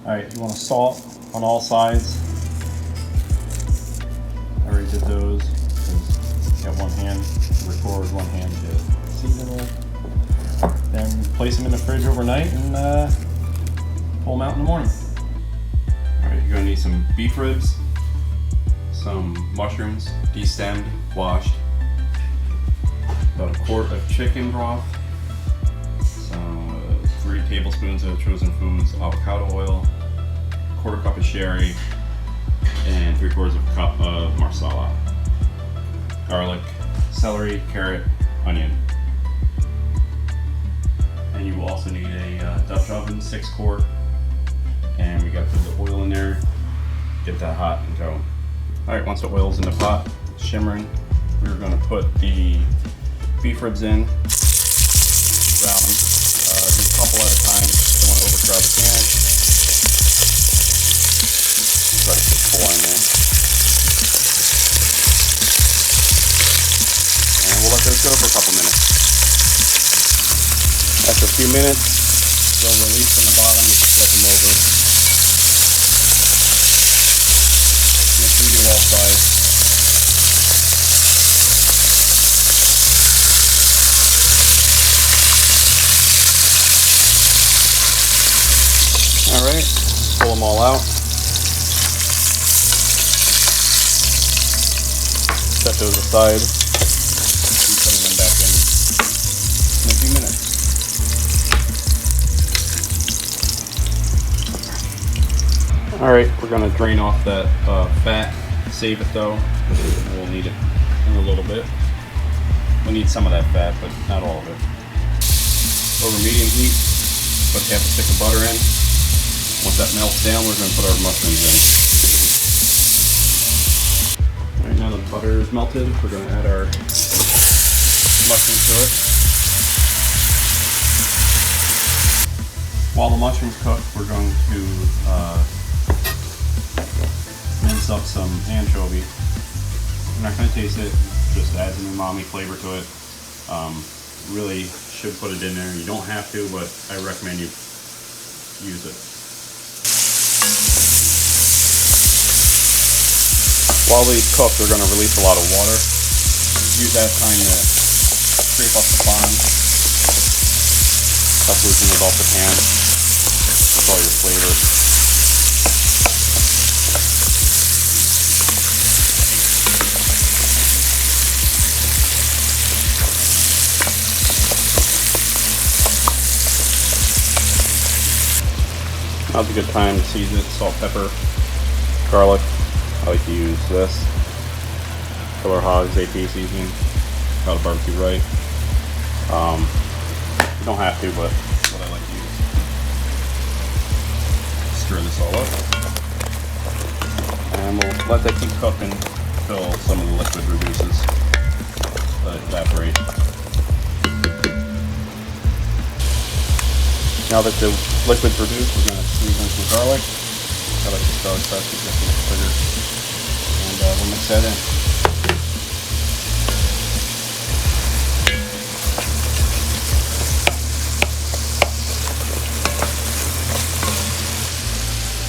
Alright, you want to salt on all sides. I already did those because you got one hand to record, one hand to season it. Then place them in the fridge overnight and pull them out in the morning. Alright, you're going to need some beef ribs, some mushrooms, destemmed, washed, about a quart of chicken broth, some 3 tablespoons of chosen foods avocado oil, a quarter cup of sherry, and 3/4 of a cup of Marsala, garlic, celery, carrot, onion. And you will also need a Dutch oven, 6-quart, and we got the oil in there. Get that hot and go. All right, once the oil's in the pot, shimmering, we're going to put the beef ribs in, brown them, do a couple at a time. Don't want to overcrowd the pan. Try to put 4 in there. And we'll let those go for a couple minutes. After a few minutes, they'll release from the bottom. You can flip them over. Make sure you do all sides. Alright, pull them all out. Set those aside. Keep putting them back in a few minutes. Alright, we're going to drain off that fat, save it though. We'll need it in a little bit. We'll need some of that fat, but not all of it. Over medium heat, put half a stick of butter in. Once that melts down, we're going to put our mushrooms in. Alright, now the butter is melted, we're going to add our mushrooms to it. While the mushrooms cook, we're going to mince up some anchovy. I'm not going to taste it, just adds an umami flavor to it. Really should put it in there. You don't have to, but I recommend you use it. While these cook, they're going to release a lot of water. Use that time to scrape up the bottom. Help loosen it off the pan with all your flavors. Now's a good time to season it. Salt, pepper, garlic. I like to use this. Killer Hogs AP seasoning. Got a barbecue right. You don't have to, but that's what I like to use. Stir this all up. And we'll let that keep cooking until some of the liquid reduces. Let it evaporate. Now that the liquid's reduced, we're going to squeeze in some garlic. I like this garlic press to get some sugar. And we'll mix that in.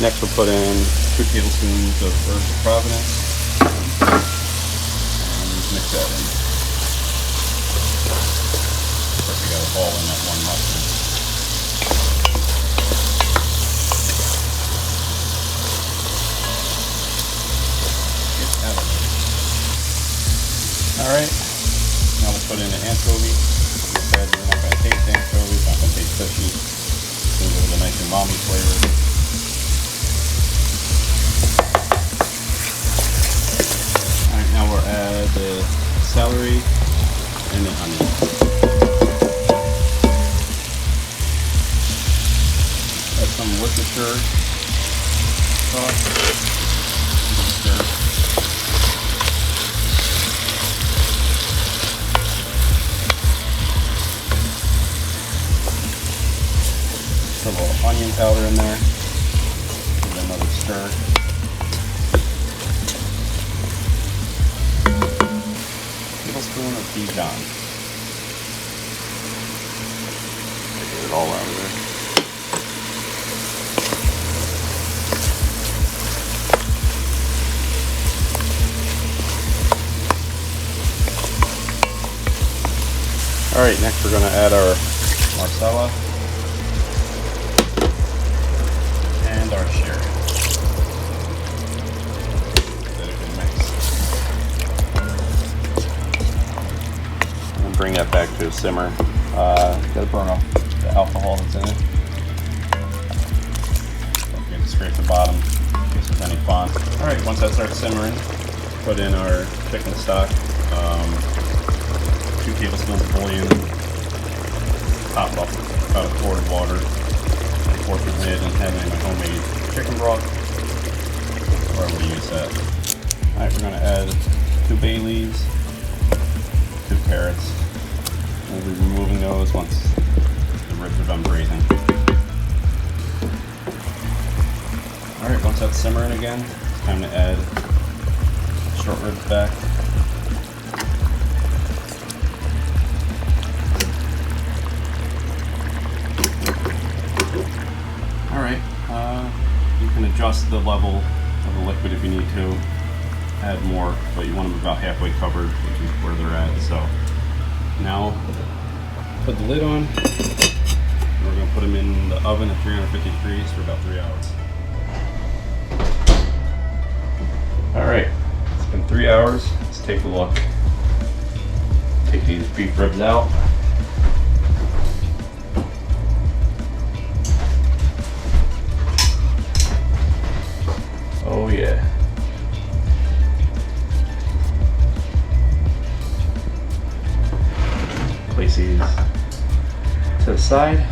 Next we'll put in 2 tablespoons of herbs of Providence. And mix that in. Of course we got it all in that one mushroom. Alright, now we'll put in the anchovy. Like I said, we're not going to taste anchovy, it's not going to taste fishy. It's going to give it a nice umami flavor. Alright, now we'll add the celery and the onion. Add some Worcestershire sauce. Put a little onion powder in there. Give it another stir. Tablespoon of Dijon. Get it all out of there. Alright, next we're going to add our Marsala and our sherry. Get a good mix. And bring that back to a simmer. Gotta burn off the alcohol that's in it. Don't forget to scrape the bottom in case there's any fond. Alright, once that starts simmering, put in our chicken stock. 2 tablespoons of bouillon, top off about a quart of water, and pour the lid and have in my homemade chicken broth, or I'm going to use that. Alright, we're going to add 2 bay leaves, 2 carrots. We'll be removing those once the ribs are done braising. Alright, once that's simmering again, it's time to add short ribs back. Alright, you can adjust the level of the liquid if you need to, add more, but you want them about halfway covered, which is where they're at. So now put the lid on, and we're going to put them in the oven at 350 degrees for about 3 hours. Alright, it's been 3 hours, let's take a look. Take these beef ribs out. Oh yeah. Place these to the side.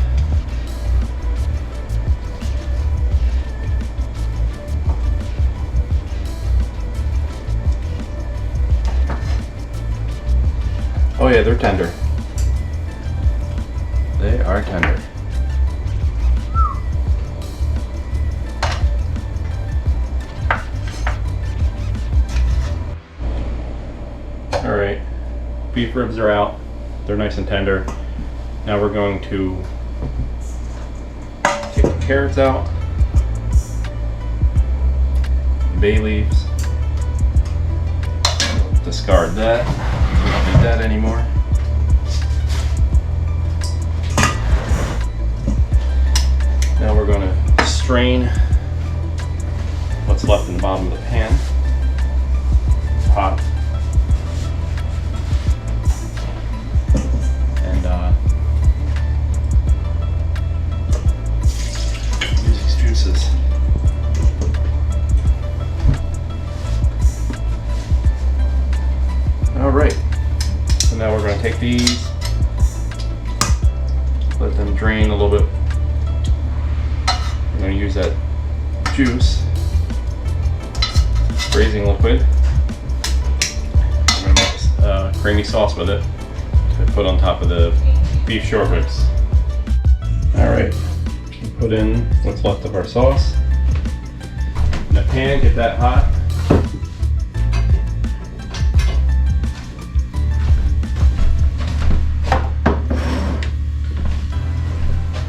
Oh yeah, they're tender. They are tender. Alright, beef ribs are out. They're nice and tender. Now we're going to take the carrots out, bay leaves, discard that. We don't need that anymore. Now we're going to strain what's left in the bottom of the pan. It's hot. Use these juices. Alright, so now we're going to take these, let them drain a little bit. I'm going to use that juice, braising liquid. I'm going to make a creamy sauce with it to put on top of the beef short ribs. Alright, put in what's left of our sauce in a pan, get that hot.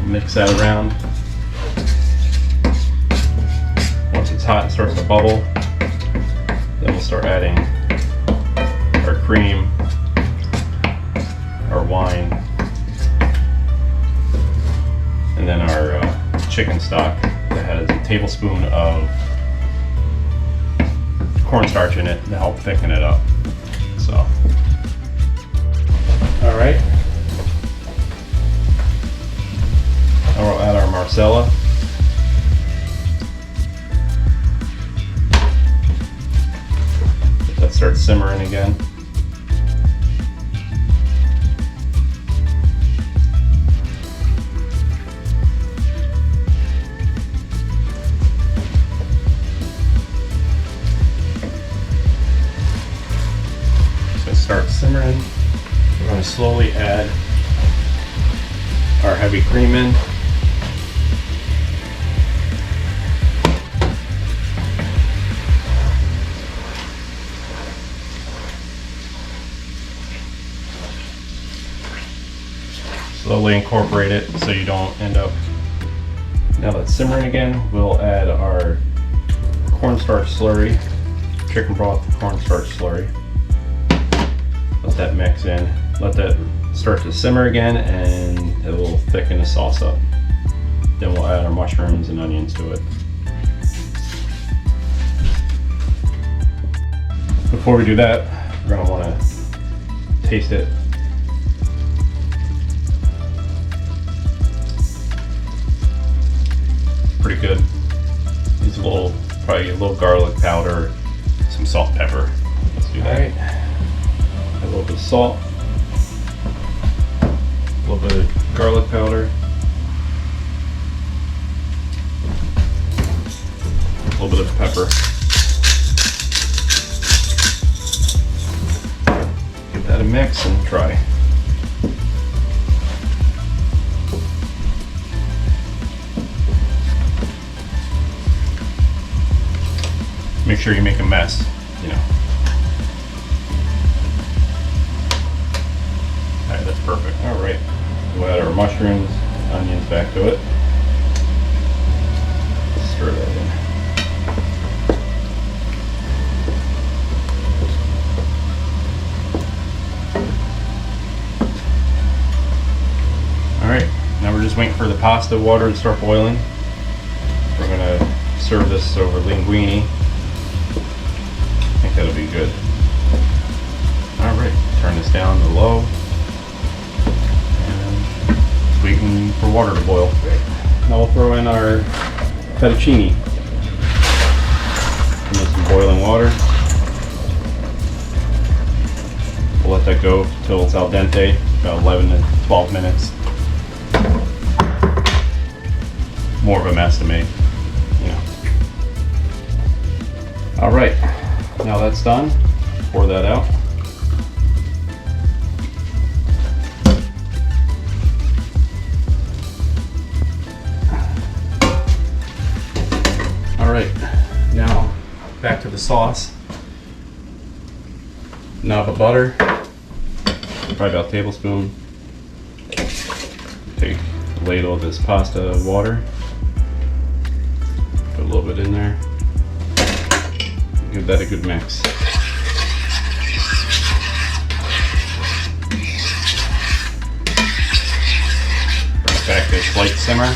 Mix that around. Once it's hot and starts to bubble, then we'll start adding our cream, our wine, and then our chicken stock that has a tablespoon of cornstarch in it to help thicken it up. So, all right. Now we'll add our Marsala. Let that start simmering again. So it starts simmering. We're going to slowly add our heavy cream in. Slowly incorporate it so you don't end up. Now that's simmering again, we'll add our cornstarch slurry, chicken broth cornstarch slurry. Let that mix in, let that start to simmer again, and it will thicken the sauce up. Then we'll add our mushrooms and onions to it. Before we do that, we're going to want to taste it. Pretty good. Use probably a little garlic powder, some salt, pepper. Let's do that. All right. Add a little bit of salt, a little bit of garlic powder, a little bit of pepper. Give that a mix and try. Make sure you make a mess, you know. Alright, that's perfect. Alright, we'll add our mushrooms, onions back to it. Stir that in. Alright, now we're just waiting for the pasta water to start boiling. We're going to serve this over linguine. I think that'll be good. Alright, turn this down to low. And just waiting for water to boil. Now we'll throw in our fettuccine. And then some boiling water. We'll let that go till it's al dente, about 11 to 12 minutes. More of a mess to make, you know. Alright, now that's done. Pour that out. Alright, now back to the sauce. Knob of butter, probably about a tablespoon. Take a ladle of this pasta water. Put a little bit in there. Give that a good mix. Bring it back to a slight simmer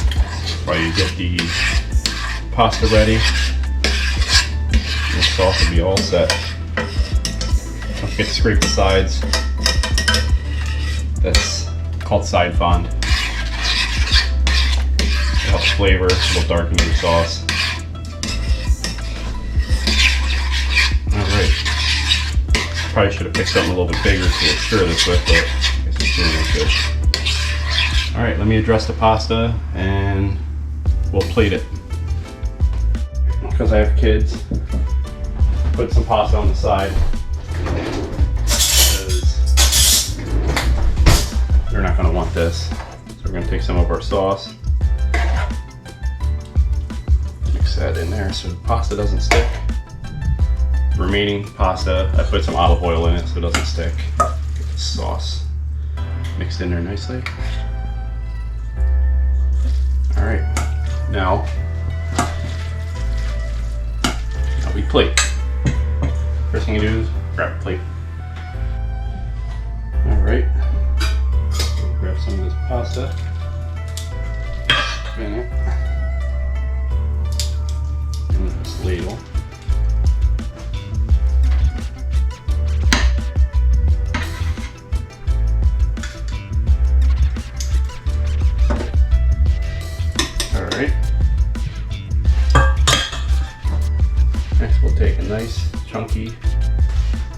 while you get the pasta ready. The sauce will be all set. Don't forget to scrape the sides. That's called side fond. It helps flavor, a little darken your sauce. Alright. Probably should have picked something a little bit bigger to stir this with, but I guess it's doing that good. Alright, let me address the pasta and we'll plate it. Because I have kids, put some pasta on the side. Because they're not going to want this. So we're going to take some of our sauce. Mix that in there so the pasta doesn't stick. Remaining pasta, I put some olive oil in it so it doesn't stick. Get the sauce mixed in there nicely. Alright, now we plate. First thing you do is grab a plate. Alright, grab some of this pasta, spin it, and this ladle. Next we'll take a nice chunky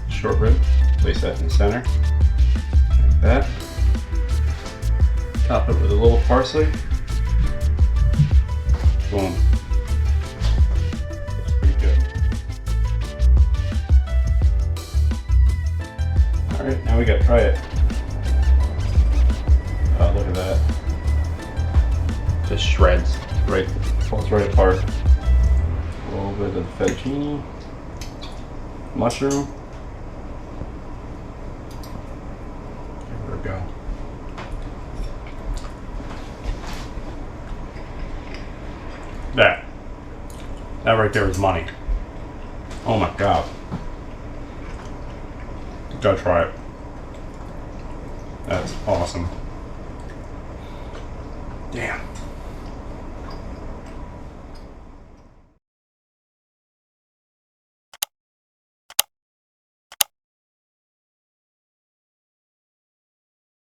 short rib, place that in the center, like that. Top it with a little parsley. Boom. That's pretty good. Alright, now we gotta try it. Oh, look at that. Just shreds, right? Falls right apart. A little bit of fettuccine, mushroom. There we go. That right there is money. Oh my god. You gotta try it. That's awesome. Damn.